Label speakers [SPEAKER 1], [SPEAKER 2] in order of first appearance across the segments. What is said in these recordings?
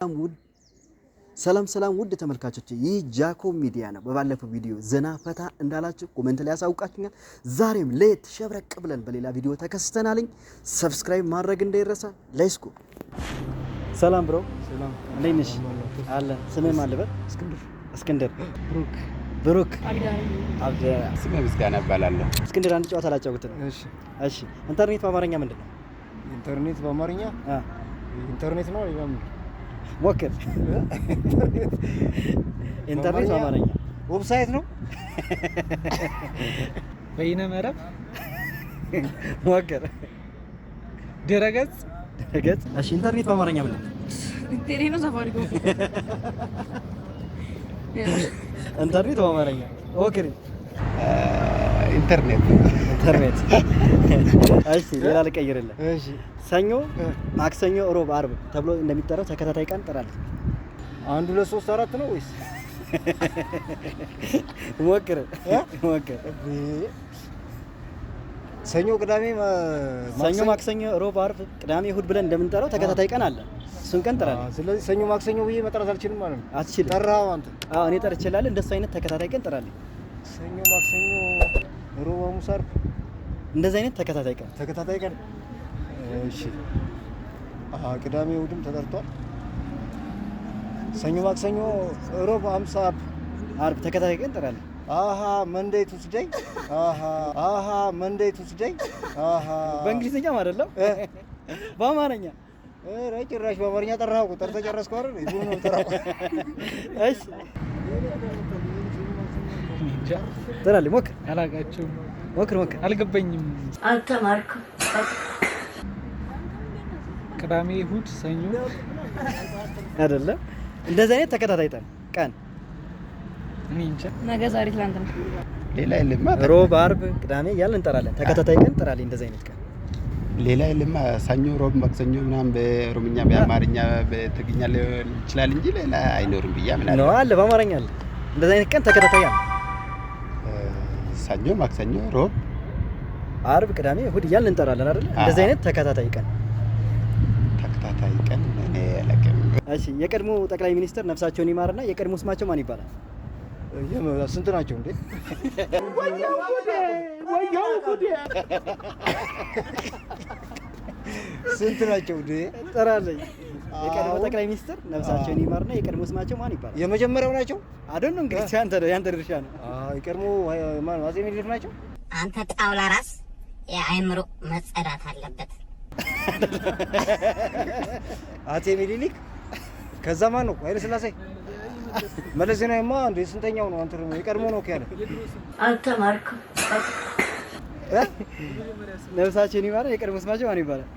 [SPEAKER 1] ሰላም ውድ ተመልካቾች ይህ ጃኮብ ሚዲያ ነው። በባለፈው ቪዲዮ ዘና ፈታ እንዳላችሁ ኮሜንት ላይ ያሳውቃችሁኛል። ዛሬም ሌት ሸብረቅ ብለን በሌላ ቪዲዮ ተከስተናልኝ። ሰብስክራይብ ማድረግ እንዳይረሳ። ሌትስ ጎ። ሰላም ብሮ።
[SPEAKER 2] ሰላም
[SPEAKER 1] እንዴት ነሽ? አለ ስምህ ማን ልበል? እስክንድር። ብሩክ አብደ
[SPEAKER 2] ስሜ ምስጋና እባላለሁ።
[SPEAKER 1] እስክንድር አንድ ጨዋታ ላጫውትህ። እሺ ኢንተርኔት በአማርኛ ምንድነው?
[SPEAKER 2] ኢንተርኔት በአማርኛ ኢንተርኔት ነው አይደለም?
[SPEAKER 1] ሞክር። ኢንተርኔት በአማርኛ
[SPEAKER 2] ዌብሳይት ነው።
[SPEAKER 3] በይነ መረብ
[SPEAKER 1] ሞክር።
[SPEAKER 3] ድረገጽ።
[SPEAKER 1] እሺ ኢንተርኔት በአማርኛ ምንድነው?
[SPEAKER 4] ኢንተርኔት ነው ሳፋሪኮም።
[SPEAKER 1] ኢንተርኔት በአማርኛ ሞክር።
[SPEAKER 2] ኢንተርኔት።
[SPEAKER 1] እሺ ሌላ ልቀይርልህ። እሺ ሰኞ፣ ማክሰኞ፣ ሮብ፣ አርብ ተብሎ እንደሚጠራው ተከታታይ ቀን ጥራለህ።
[SPEAKER 2] 1 2 3 4 ነው ወይስ?
[SPEAKER 1] ሞክር።
[SPEAKER 2] ሰኞ፣ ቅዳሜ፣
[SPEAKER 1] ማክሰኞ፣ ሮብ፣ አርብ፣ ቅዳሜ፣ እሁድ ብለን እንደምንጠራው ተከታታይ ቀን አለ። እሱን ቀን ጥራለህ።
[SPEAKER 2] ስለዚህ ሰኞ ማክሰኞ ብዬ መጥራት አልችልም ማለት ነው?
[SPEAKER 1] አትችልም።
[SPEAKER 2] ጠራኸው አንተ?
[SPEAKER 1] አዎ እኔ ጠርቼልሃለሁ። እንደሱ አይነት ተከታታይ ቀን ጥራለህ።
[SPEAKER 2] ሰኞ ማክሰኞ፣ ሮብ፣ ሐሙስ፣ አርብ
[SPEAKER 1] እንደዚህ አይነት ተከታታይ ቀን።
[SPEAKER 2] እሺ ቅዳሜ እሁድም ተጠርቷል። ሰኞ ማክሰኞ፣ ሮብ፣ ሐሙስ፣
[SPEAKER 1] አርብ ተከታታይ ቀን ጥራለህ።
[SPEAKER 2] መንዴይ ቱስዴይ። መንዴይ ቱስዴይ።
[SPEAKER 1] በእንግሊዝኛም አይደለም በአማርኛ።
[SPEAKER 2] ጭራሽ በአማርኛ ጠራኸው። ጠርተህ ጨረስኩ አይደል? ይሁን ነው ጠራኸው።
[SPEAKER 1] እሺ ጥራለህ። ሞክር።
[SPEAKER 3] አላውቃቸውም።
[SPEAKER 1] ሞክር።
[SPEAKER 3] አልገባኝም።
[SPEAKER 4] አልተማርኩም።
[SPEAKER 3] ቅዳሜ፣ እሁድ፣ ሰኞ
[SPEAKER 1] አይደለም። እንደዚህ አይነት ተከታታይ ቀን
[SPEAKER 3] እኔ እንጃ።
[SPEAKER 4] ነገ፣ ዛሬ፣ ትናንትና
[SPEAKER 2] ሌላ የለም።
[SPEAKER 1] ሮብ፣ አርብ፣ ቅዳሜ እያልን እንጠራለን። ተከታታይ ቀን ጥራልኝ። እንደዚህ አይነት ቀን
[SPEAKER 2] ሌላ የለም። ሰኞ፣ ሮብ፣ ማክሰኞ ምናምን በኦሮምኛ በአማርኛ በትግርኛ ሊሆን ይችላል እንጂ ሌላ አይኖርም ብዬ አምናለሁ።
[SPEAKER 1] ነው አለ። በአማርኛ አለ። እንደዚህ አይነት ቀን ተከታታይ አለ።
[SPEAKER 2] ሰኞ፣ ማክሰኞ፣ ሮብ፣
[SPEAKER 1] አርብ፣ ቅዳሜ፣ እሁድ እያልን እንጠራለን አይደል? እንደዚህ አይነት ተከታታይ ቀን
[SPEAKER 2] እኔ አላውቅም።
[SPEAKER 1] እሺ የቀድሞ ጠቅላይ ሚኒስትር ነፍሳቸውን ይማርና የቀድሞ ስማቸው ማን ይባላል?
[SPEAKER 2] ስንት ናቸው እንዴ? ስንት ናቸው እንዴ?
[SPEAKER 1] ጥራለኝ። የቀድሞ ጠቅላይ ሚኒስትር ነፍሳቸውን ይማርና የቀድሞ ስማቸው ማን ይባላል?
[SPEAKER 2] የመጀመሪያው ናቸው።
[SPEAKER 1] አይደል? እንግዲህ ያንተ ድርሻ ነው።
[SPEAKER 2] የቀድሞ ማን አፄ ምኒልክ ናቸው።
[SPEAKER 5] አንተ ጣውላ ራስ የአእምሮ መጸዳት አለበት።
[SPEAKER 2] አፄ ምኒልክ። ከዛ ማን ነው? ኃይለ ሥላሴ። መለስ ዜናዊማ እንደ ስንተኛው ነው? አንተ የቀድሞ ነው ያለ።
[SPEAKER 4] አልተማርኩም።
[SPEAKER 1] ነፍሳቸውን ይማርና የቀድሞ ስማቸው ማን ይባላል?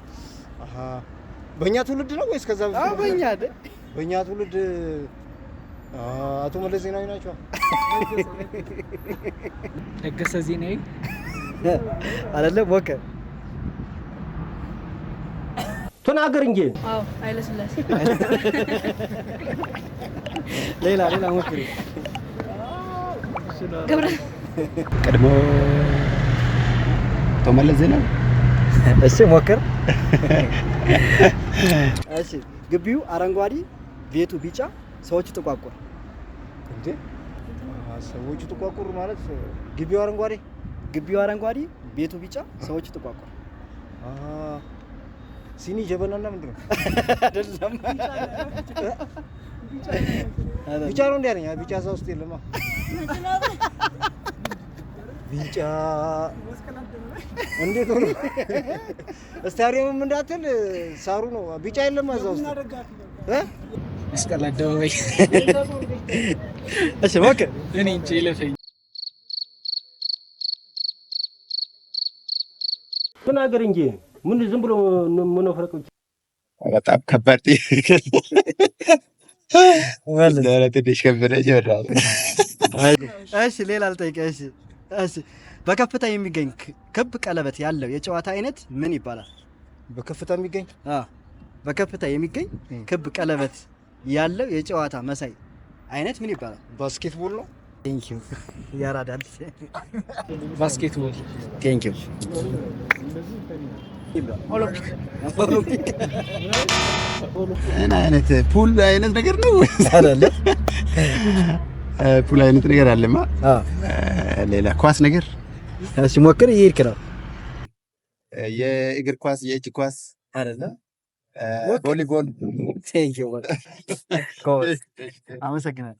[SPEAKER 2] በእኛ ትውልድ ነው ወይስ ከዛ በፊት?
[SPEAKER 1] በእኛ
[SPEAKER 2] በእኛ ትውልድ አቶ መለስ ዜናዊ ናቸው።
[SPEAKER 3] ለገሰ ዜናዊ
[SPEAKER 1] አይደለም? ሞክር።
[SPEAKER 2] ተናገር እንጂ።
[SPEAKER 4] አዎ ኃይለ ሥላሴ።
[SPEAKER 1] ሌላ ሞክር።
[SPEAKER 4] ገብረ
[SPEAKER 2] ቀድሞ አቶ መለስ ዜናዊ።
[SPEAKER 1] እሺ ሞክር። እሺ ግቢው አረንጓዴ፣ ቤቱ ቢጫ፣ ሰዎቹ ጥቋቁር።
[SPEAKER 2] እንዴ ሰዎቹ ጥቋቁር ማለት ግቢው አረንጓዴ፣ ቤቱ ቢጫ፣ ሰዎቹ ጥቋቁር። ሲኒ ጀበናና ምንድን ነው?
[SPEAKER 1] አይደለም።
[SPEAKER 2] ቢጫ ነው እንዴ? አለኝ። ቢጫ እዛ ውስጥ የለማ። ቢጫ እንዴት ሆኖ ስታዲየምም እንዳትል ሳሩ ነው። ቢጫ የለም እዛ ውስጥ
[SPEAKER 3] መስቀል አደባባይ።
[SPEAKER 1] እሺ ሞክር።
[SPEAKER 3] እኔ እንጃ ይለፈኝ።
[SPEAKER 6] ተናገር እንጂ ምን ዝም ብሎ ምን ፈረቀ?
[SPEAKER 2] በጣም ከባድ ትንሽ ከበደኝ።
[SPEAKER 1] እሺ ሌላ ልጠይቅህ። እሺ በከፍታ የሚገኝ ክብ ቀለበት ያለው የጨዋታ አይነት ምን ይባላል?
[SPEAKER 2] በከፍታ የሚገኝ
[SPEAKER 1] በከፍታ የሚገኝ ክብ ቀለበት ያለው የጨዋታ መሳይ አይነት ምን ይባላል?
[SPEAKER 2] ባስኬትቦል ነው።
[SPEAKER 1] ቴንክ ዩ ያራዳል።
[SPEAKER 3] ባስኬትቦል።
[SPEAKER 1] ቴንክ ዩ
[SPEAKER 4] ኦሎምፒክ
[SPEAKER 2] እና አይነት ፑል አይነት ነገር ነው
[SPEAKER 1] አይደለ?
[SPEAKER 2] ፑል አይነት ነገር አለማ። ሌላ ኳስ ነገር
[SPEAKER 1] እሺ ሞክር። ይሄድክ ነው
[SPEAKER 2] የእግር ኳስ፣ የእጅ ኳስ
[SPEAKER 1] አይደለ?
[SPEAKER 2] ቮሊቦል።
[SPEAKER 1] ቴንኪው። አመሰግናለሁ።